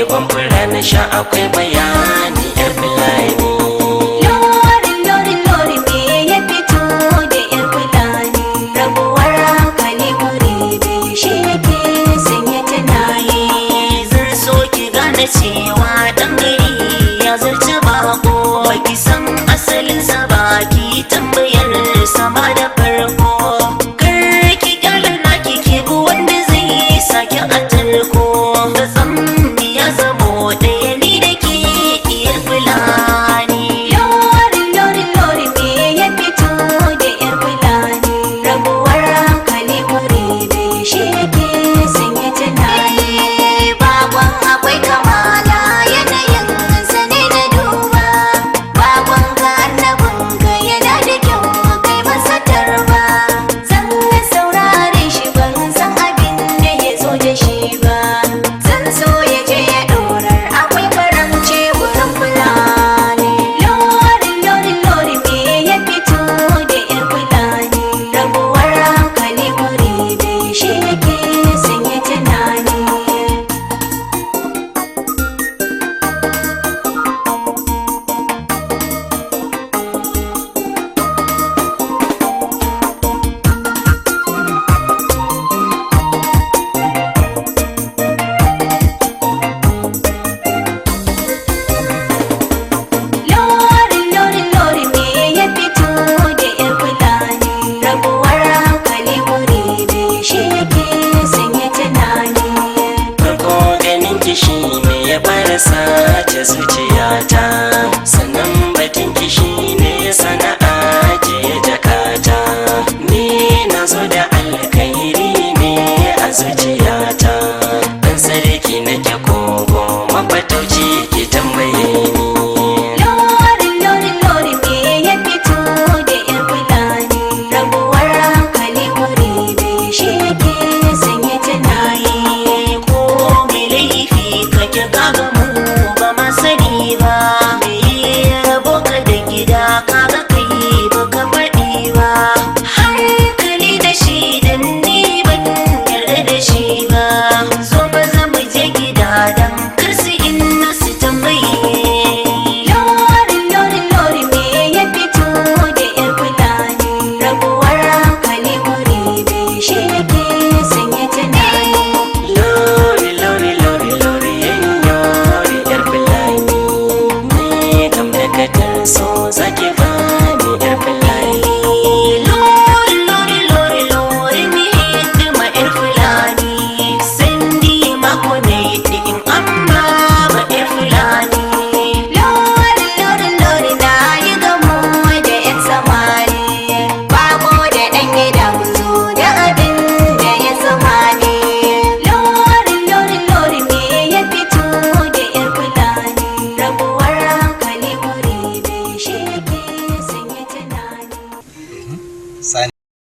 ban fura na sha akwai bayani yar fulani. Lori me ya fito da yar fulani, rabuwar hankali muridi shi yake sanya tunani. Zan so ki gane cewa dan gari ya zarce bako, baki san asalin sa baki tambayar sama da farko. Kar ki kyale naki ki bu wanda zai sake a tarko, da zambi ya zamo ɗaya ni da ke iyar fulani. Lori me ya fito da yar fulani, rabuwar hankali muridi shi yake sanya tunani. Bakon akwai kamala yanayin sa ne na duba, bakon ka annabin ka yana da kyau kai masa tarba. Zan saurare shi ban san abin da ya zo da shi ba, zan so ya je ya ɗorar akwai faramce wurin fulani. Lori me ya fito da yar fulani, rabuwar hankali muridi shi yake sanya tunani. Lori me ya fito da yar fulani, rabuwar hankali muridi shi yake sanya tunani. Farko ganin kishi ne ya fara sace zuciyata, sannan batun kishi ne ya sana